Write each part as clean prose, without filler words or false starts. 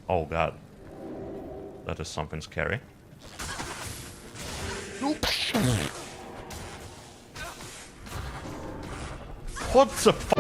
Oh god. That is something scary. What the f-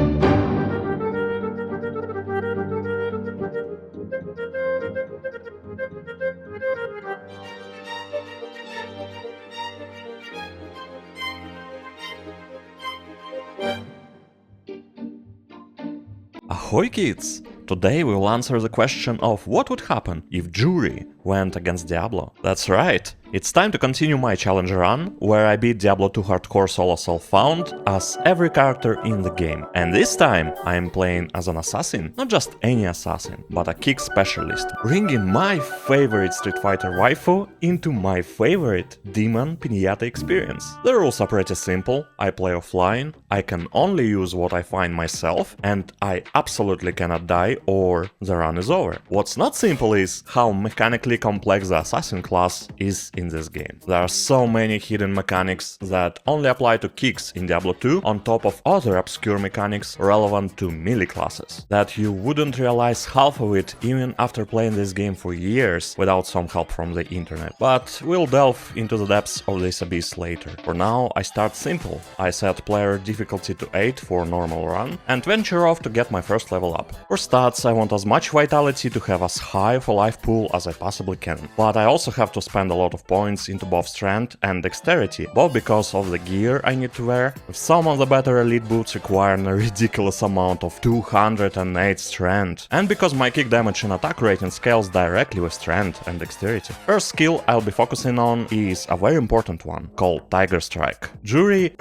Ahoy kids! Today we will answer the question of what would happen if Jury went against Diablo. That's right, it's time to continue my challenge run, where I beat Diablo 2 Hardcore Solo Self-Found as every character in the game. And this time I am playing as an assassin, not just any assassin, but a kick specialist, bringing my favorite Street Fighter waifu into my favorite Demon Pinata experience. The rules are pretty simple, I play offline, I can only use what I find myself, and I absolutely cannot die or the run is over. What's not simple is how mechanically complex the assassin class is in this game. There are so many hidden mechanics that only apply to kicks in Diablo 2 on top of other obscure mechanics relevant to melee classes, that you wouldn't realize half of it even after playing this game for years without some help from the internet. But we'll delve into the depths of this abyss later. For now, I start simple. I set player difficulty to 8 for normal run and venture off to get my first level up. For stats, I want as much vitality to have as high of a life pool as I possibly can, but I also have to spend a lot of points into both strength and dexterity, both because of the gear I need to wear. Some of the better elite boots require a ridiculous amount of 208 strength, and because my kick damage and attack rating scales directly with strength and dexterity. First skill I'll be focusing on is a very important one, called Tiger Strike. Jury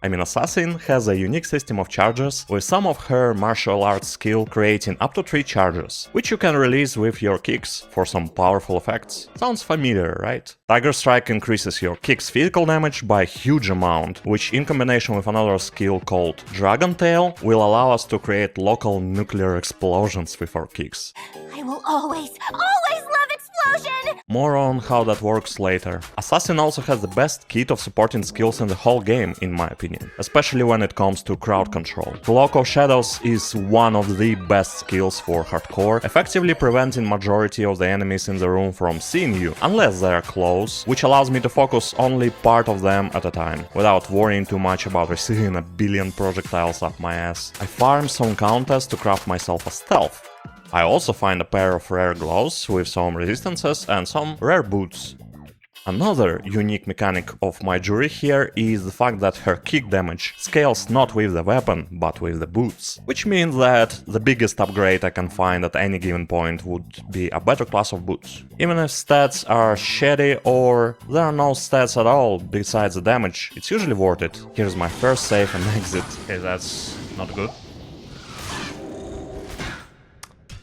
Assassin has a unique system of charges, with some of her martial arts skill creating up to 3 charges, which you can release with your kicks for some powerful effects. Sounds familiar, right? Tiger Strike increases your kick's physical damage by a huge amount, which in combination with another skill called Dragon Tail will allow us to create local nuclear explosions with our kicks. I will always love explosion! More on how that works later. Assassin also has the best kit of supporting skills in the whole game, in my opinion, especially when it comes to crowd control. Cloak of Shadows is one of the best skills for hardcore, effectively preventing majority of the enemies in the room from seeing you, unless they are close, which allows me to focus only part of them at a time, without worrying too much about receiving a billion projectiles up my ass. I farm some counters to craft myself a stealth. I also find a pair of rare gloves with some resistances and some rare boots. Another unique mechanic of my Jury here is the fact that her kick damage scales not with the weapon, but with the boots. Which means that the biggest upgrade I can find at any given point would be a better class of boots. Even if stats are shitty or there are no stats at all besides the damage, it's usually worth it. Here's my first save and exit. Okay, that's not good.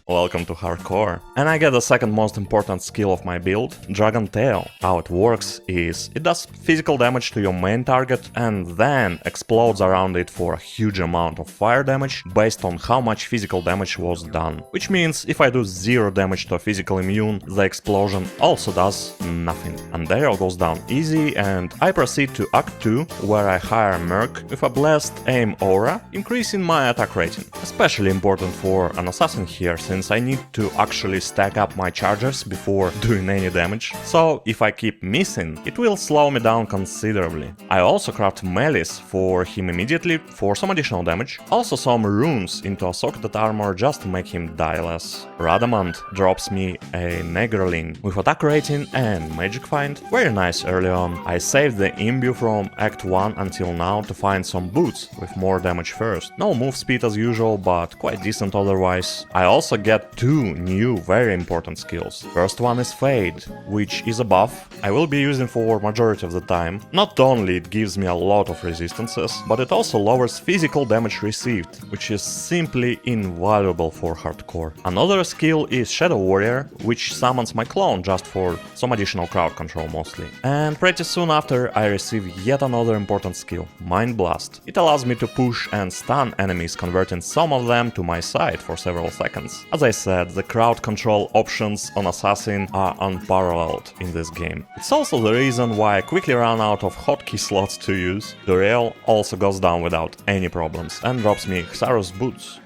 Welcome to hardcore. And I get the second most important skill of my build, Dragon Tail. How it works is, it does physical damage to your main target and then explodes around it for a huge amount of fire damage based on how much physical damage was done. Which means if I do 0 damage to a physical immune, the explosion also does nothing. And Daryl goes down easy and I proceed to Act 2, where I hire a Merc with a Blessed Aim Aura, increasing my attack rating. Especially important for an assassin here, since I need to actually stack up my charges before doing any damage, so if I keep missing, it will slow me down considerably. I also craft melees for him immediately for some additional damage, also some runes into a socketed armor just to make him die less. Radamant drops me a Negerling with attack rating and magic find, very nice early on. I saved the Imbue from Act 1 until now to find some boots with more damage first. No move speed as usual, but quite decent otherwise. I also get 2 new very important skills. First one is Fade, which is a buff I will be using for majority of the time. Not only it gives me a lot of resistances, but it also lowers physical damage received, which is simply invaluable for hardcore. Another skill is Shadow Warrior, which summons my clone just for some additional crowd control mostly. And pretty soon after I receive yet another important skill, Mind Blast. It allows me to push and stun enemies, converting some of them to my side for several seconds. As I said, the crowd control options on Assassin are unparalleled in this game. It's also the reason why I quickly ran out of hotkey slots to use. Duriel also goes down without any problems and drops me Xaros boots.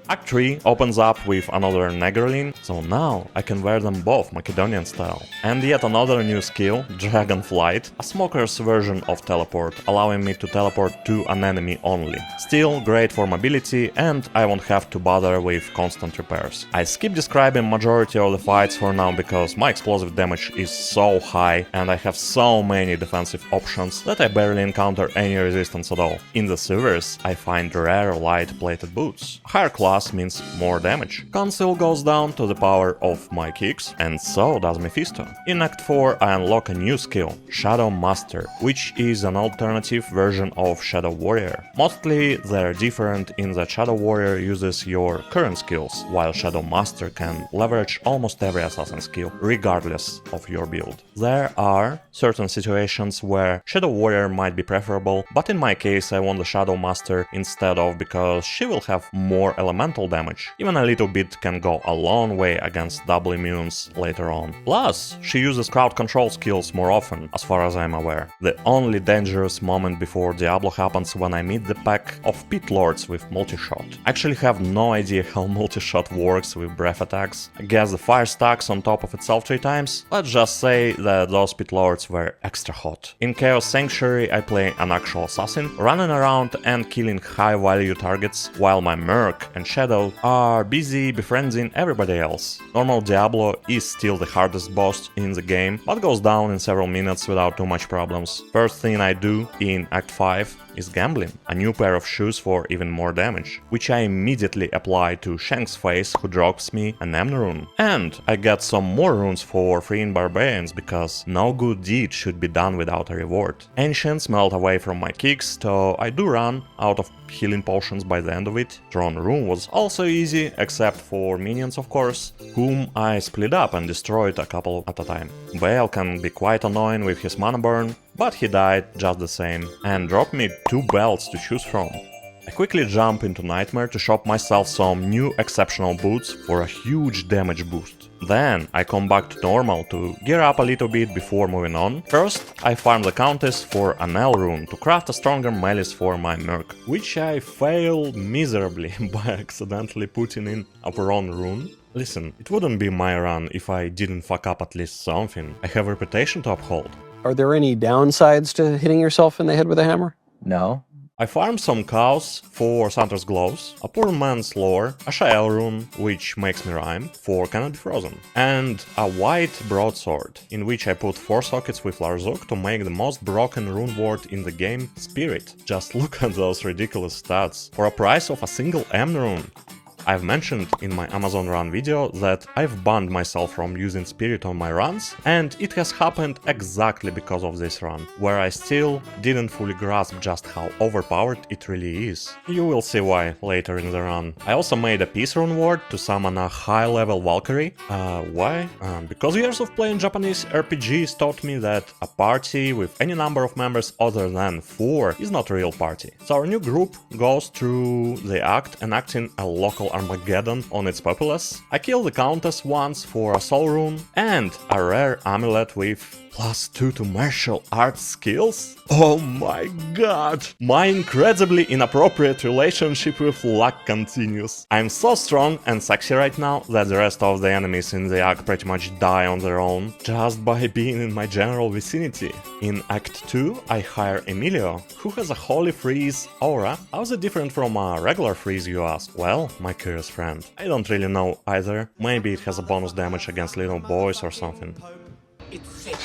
Act 3 opens up with another Negerlin, so now I can wear them both Macedonian style. And yet another new skill, Dragon Flight, a smoker's version of teleport, allowing me to teleport to an enemy only. Still great for mobility, and I won't have to bother with constant repairs. I skip describing majority of the fights for now because my explosive damage is so high and I have so many defensive options that I barely encounter any resistance at all. In the sewers, I find rare light-plated boots. Higher class means more damage. Conceal goes down to the power of my kicks, and so does Mephisto. In Act 4 I unlock a new skill, Shadow Master, which is an alternative version of Shadow Warrior. Mostly they're different in that Shadow Warrior uses your current skills, while Shadow Master can leverage almost every assassin skill, regardless of your build. There are certain situations where Shadow Warrior might be preferable, but in my case I want the Shadow Master instead of because she will have more elemental damage. Even a little bit can go a long way against double immunes later on. Plus, she uses crowd control skills more often, as far as I'm aware. The only dangerous moment before Diablo happens when I meet the pack of pit lords with multi-shot. I actually have no idea how multi-shot works with breath attacks. I guess the fire stacks on top of itself 3 times? Let's just say that those pit lords were extra hot. In Chaos Sanctuary I play an actual assassin, running around and killing high value targets, while my Merc and Shadow are busy befriending everybody else. Normal Diablo is still the hardest boss in the game, but goes down in several minutes without too much problems. First thing I do in Act 5 is gambling, a new pair of shoes for even more damage, which I immediately apply to Shank's face, who drops me an M rune. And I get some more runes for freeing barbarians, because no good deed should be done without a reward. Ancients melt away from my kicks, so I do run out of healing potions by the end of it. Throne Rune was also easy, except for minions of course, whom I split up and destroyed a couple at a time. Vale can be quite annoying with his mana burn, but he died just the same, and dropped me 2 belts to choose from. I quickly jump into Nightmare to shop myself some new exceptional boots for a huge damage boost. Then I come back to normal to gear up a little bit before moving on. First, I farm the Countess for an L rune to craft a stronger malice for my Merc, which I failed miserably by accidentally putting in a wrong rune. Listen, it wouldn't be my run if I didn't fuck up at least something. I have a reputation to uphold. Are there any downsides to hitting yourself in the head with a hammer? No. I farmed some cows for Santa's gloves, a poor man's lore, a Shael rune, which makes me rhyme, for Cannot Be Frozen, and a white broadsword, in which I put 4 sockets with Larzuk to make the most broken rune ward in the game, Spirit. Just look at those ridiculous stats, for a price of a single M rune. I've mentioned in my Amazon run video that I've banned myself from using Spirit on my runs, and it has happened exactly because of this run, where I still didn't fully grasp just how overpowered it really is. You will see why later in the run. I also made a Peace Rune ward to summon a high-level Valkyrie. Why? Because years of playing Japanese RPGs taught me that a party with any number of members other than 4 is not a real party. So our new group goes through the act enacting a local Armageddon on its populace. I killed the Countess once for a soul rune and a rare amulet with +2 to martial arts skills? Oh my god! My incredibly inappropriate relationship with luck continues. I'm so strong and sexy right now that the rest of the enemies in the act pretty much die on their own, just by being in my general vicinity. In Act 2 I hire Emilio, who has a holy freeze aura. How's it different from a regular freeze, you ask? Well, my curious friend, I don't really know either. Maybe it has a bonus damage against little boys or something. It's sick.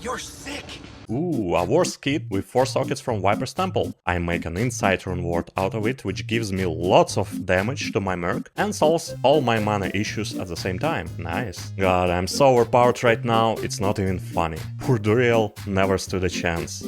You're sick. Ooh, a Wars kit with 4 sockets from Viper's Temple. I make an Insight rune ward out of it, which gives me lots of damage to my Merc and solves all my mana issues at the same time. Nice. God, I'm so overpowered right now, it's not even funny. Poor Duriel never stood a chance.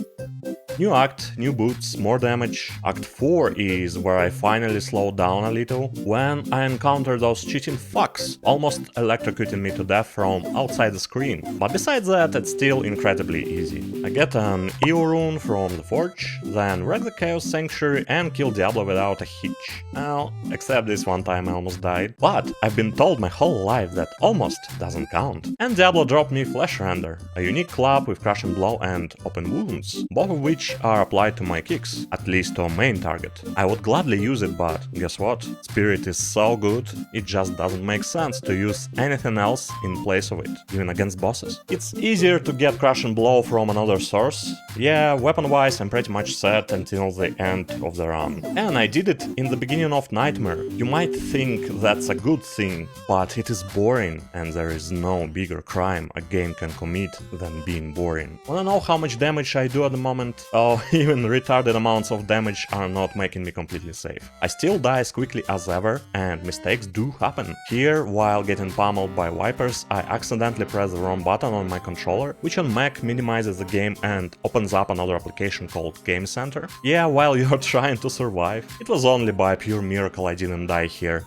New act, new boots, more damage. Act 4 is where I finally slowed down a little when I encountered those cheating fucks, almost electrocuting me to death from outside the screen. But besides that, it's still incredibly easy. I get an EO rune from the Forge, then wreck the Chaos Sanctuary and kill Diablo without a hitch. Well, except this one time I almost died. But I've been told my whole life that almost doesn't count. And Diablo dropped me Flesh Render, a unique club with Crushing Blow and Open Wounds, both of which which are applied to my kicks, at least to a main target. I would gladly use it, but guess what? Spirit is so good, it just doesn't make sense to use anything else in place of it, even against bosses. It's easier to get Crush and Blow from another source. Yeah, weapon-wise I'm pretty much set until the end of the run. And I did it in the beginning of Nightmare. You might think that's a good thing, but it is boring, and there is no bigger crime a game can commit than being boring. Wanna know how much damage I do at the moment? Oh, even retarded amounts of damage are not making me completely safe. I still die as quickly as ever, and mistakes do happen. Here, while getting pummeled by Vipers, I accidentally press the wrong button on my controller, which on Mac minimizes the game and opens up another application called Game Center. Yeah, while you're trying to survive. It was only by pure miracle I didn't die here.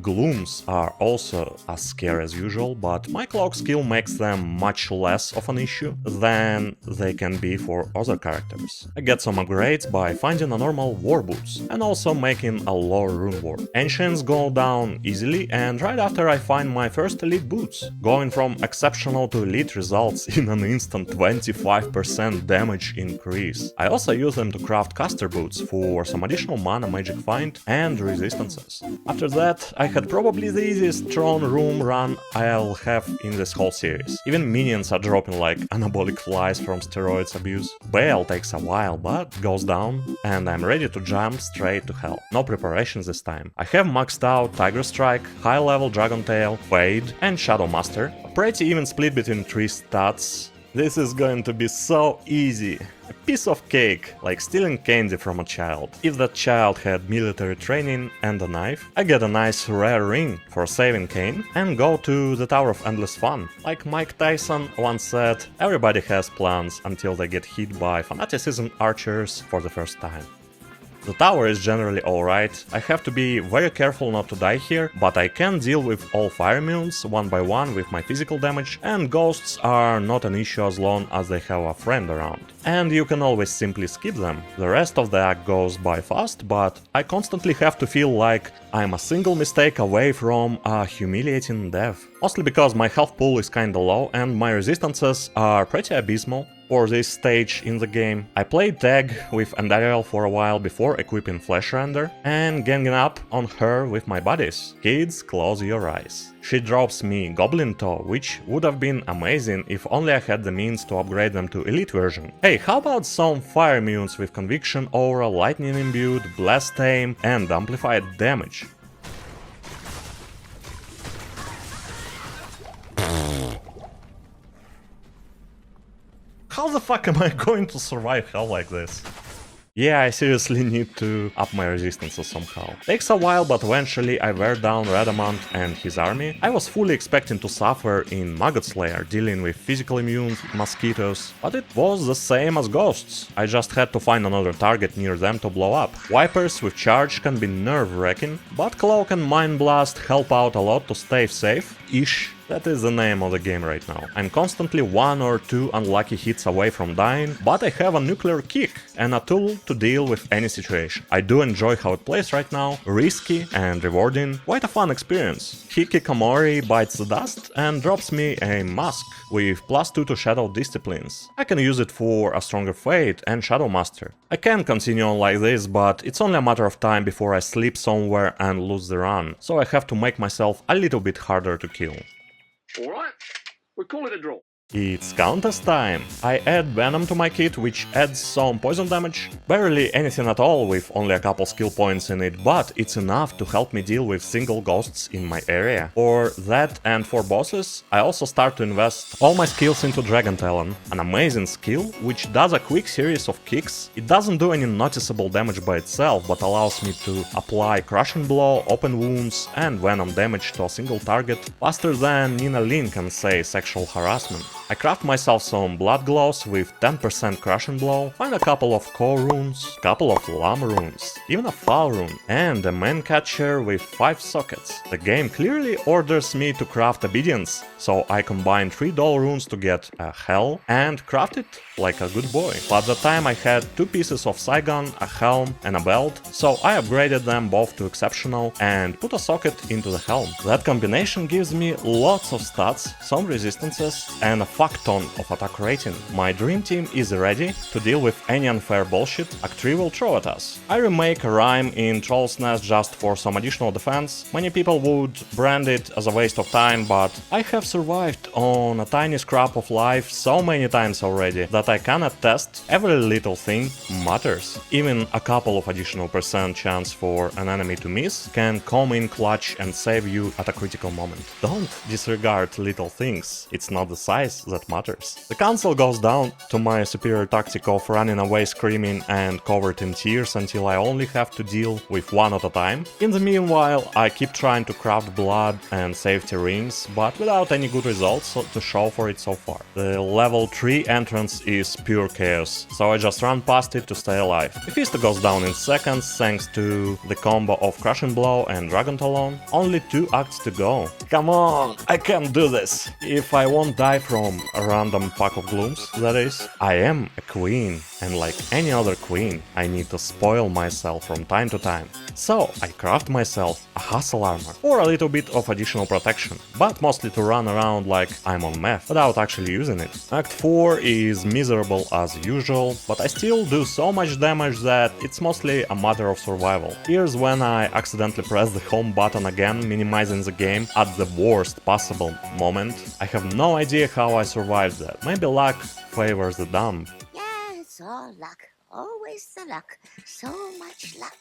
Glooms are also as scary as usual, but my cloak skill makes them much less of an issue than they can be for other characters. I get some upgrades by finding a normal war boots and also making a lower rune ward. Ancients go down easily, and right after I find my first elite boots. Going from exceptional to elite results in an instant 25% damage increase. I also use them to craft caster boots for some additional mana, magic find and resistances. After that, I had probably the easiest throne room run I'll have in this whole series. Even minions are dropping like anabolic flies from steroids abuse. Baal takes a while, but goes down, and I'm ready to jump straight to hell. No preparations this time. I have maxed out Tiger Strike, High Level Dragon Tail, Fade and Shadow Master. A pretty even split between 3 stats. This is going to be so easy. A piece of cake, like stealing candy from a child. If that child had military training and a knife, I get a nice rare ring for saving Kane and go to the Tower of Endless Fun. Like Mike Tyson once said, everybody has plans until they get hit by fanaticism archers for the first time. The tower is generally alright, I have to be very careful not to die here, but I can deal with all fire immunes one by one with my physical damage, and ghosts are not an issue as long as they have a friend around. And you can always simply skip them. The rest of the act goes by fast, but I constantly have to feel like I'm a single mistake away from a humiliating death. Mostly because my health pool is kinda low and my resistances are pretty abysmal. For this stage in the game, I played tag with Andariel for a while before equipping Flesh Render and ganging up on her with my buddies. Kids, close your eyes. She drops me Goblin Toe, which would have been amazing if only I had the means to upgrade them to Elite version. Hey, how about some Fire Immunes with Conviction Aura, Lightning Imbued, Blast Aim and Amplified Damage? How the fuck am I going to survive hell like this? Yeah, I seriously need to up my resistances somehow. Takes a while, but eventually I wear down Redamant and his army. I was fully expecting to suffer in Maggot Slayer, dealing with physical immune mosquitoes, but it was the same as ghosts. I just had to find another target near them to blow up. Vipers with charge can be nerve-wracking, but Cloak and Mind Blast help out a lot to stay safe-ish. That is the name of the game right now. I'm constantly 1 or 2 unlucky hits away from dying, but I have a nuclear kick and a tool to deal with any situation. I do enjoy how it plays right now, risky and rewarding, quite a fun experience. Hikikomori bites the dust and drops me a mask with +2 to Shadow Disciplines. I can use it for a stronger Fate and Shadow Master. I can continue on like this, but it's only a matter of time before I sleep somewhere and lose the run, so I have to make myself a little bit harder to kill. Alright, we'll call it a draw. It's Countess time! I add Venom to my kit, which adds some poison damage. Barely anything at all with only a couple skill points in it, but it's enough to help me deal with single ghosts in my area. For that and for bosses, I also start to invest all my skills into Dragon Talon, an amazing skill which does a quick series of kicks. It doesn't do any noticeable damage by itself, but allows me to apply Crushing Blow, Open Wounds and Venom damage to a single target faster than Nina Lin can say sexual harassment. I craft myself some Blood Gloves with 10% Crushing Blow, find a couple of Core runes, couple of Llama runes, even a Foul rune, and a Man Catcher with 5 sockets. The game clearly orders me to craft Obedience, so I combine 3 Dull runes to get a Hell and craft it like a good boy. But at the time I had 2 pieces of Saigon, a helm and a belt, so I upgraded them both to exceptional and put a socket into the helm. That combination gives me lots of stats, some resistances and a fuck ton of attack rating. My dream team is ready to deal with any unfair bullshit Act 3 will throw at us. I remake a rhyme in Troll's Nest just for some additional defense. Many people would brand it as a waste of time, but I have survived on a tiny scrap of life so many times already that I can attest every little thing matters. Even a couple of additional % chance for an enemy to miss can come in clutch and save you at a critical moment. Don't disregard little things, it's not the size that matters. The console goes down to my superior tactic of running away screaming and covered in tears until I only have to deal with one at a time. In the meanwhile, I keep trying to craft blood and safety rings, but without any good results to show for it so far. The level 3 entrance is pure chaos, so I just run past it to stay alive. Mephisto goes down in seconds thanks to the combo of Crushing Blow and Dragon Talon. Only 2 acts to go. Come on, I can do this! If I won't die from a random pack of glooms, that is. I am a queen, and like any other queen, I need to spoil myself from time to time. So I craft myself a hustle armor or a little bit of additional protection, but mostly to run around like I'm on meth without actually using it. Act 4 is miserable as usual, but I still do so much damage that it's mostly a matter of survival. Here's when I accidentally press the home button again, minimizing the game at the worst possible moment. I have no idea how I survived that. Maybe luck favors the dumb. Yeah, it's all luck. Always the luck. So much luck.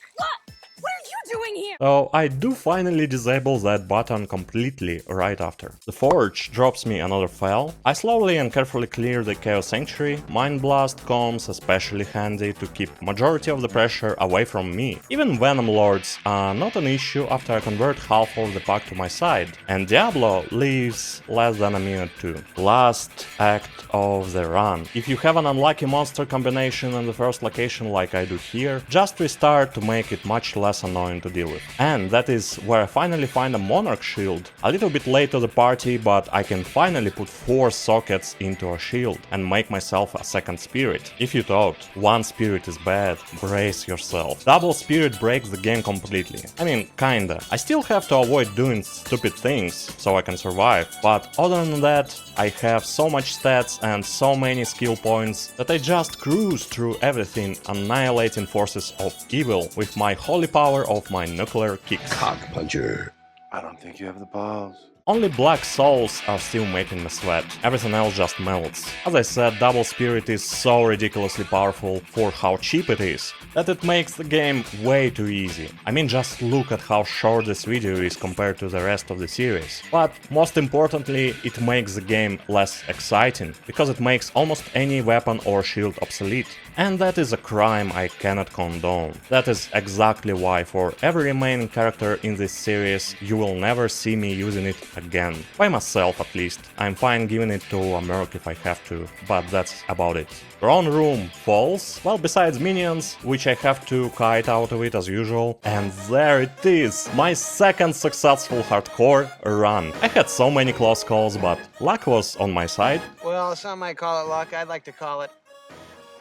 What are you doing here? So I do finally disable that button completely right after. The Forge drops me another file. I slowly and carefully clear the Chaos Sanctuary. Mind Blast comes especially handy to keep majority of the pressure away from me. Even Venom Lords are not an issue after I convert half of the pack to my side. And Diablo leaves less than a minute too. Last act of the run. If you have an unlucky monster combination in the first location like I do here, just restart to make it much less annoying to deal with. And that is where I finally find a Monarch shield. A little bit late to the party, but I can finally put 4 sockets into a shield and make myself a second spirit. If you thought one spirit is bad, brace yourself. Double spirit breaks the game completely. I mean, kinda. I still have to avoid doing stupid things so I can survive, but other than that, I have so much stats and so many skill points that I just cruise through everything, annihilating forces of evil with my holy power of my nuclear kicks. Cock puncher. I don't think you have the balls. Only Black Souls are still making me sweat, everything else just melts. As I said, Double Spirit is so ridiculously powerful for how cheap it is, that it makes the game way too easy. I mean, just look at how short this video is compared to the rest of the series. But most importantly, it makes the game less exciting, because it makes almost any weapon or shield obsolete. And that is a crime I cannot condone. That is exactly why for every remaining character in this series, you will never see me using it again. By myself at least. I'm fine giving it to a merc if I have to, but that's about it. Throne Room falls, well, besides minions, which I have to kite out of it as usual. And there it is, my second successful hardcore run. I had so many close calls, but luck was on my side. Well, some might call it luck. I'd like to call it,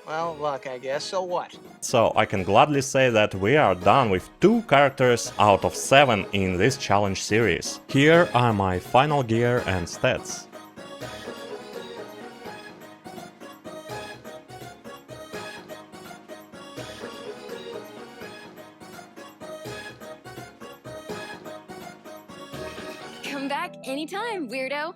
well, luck, I guess. So what? So I can gladly say that we are done with 2 characters out of 7 in this challenge series. Here are my final gear and stats. Come back anytime, weirdo.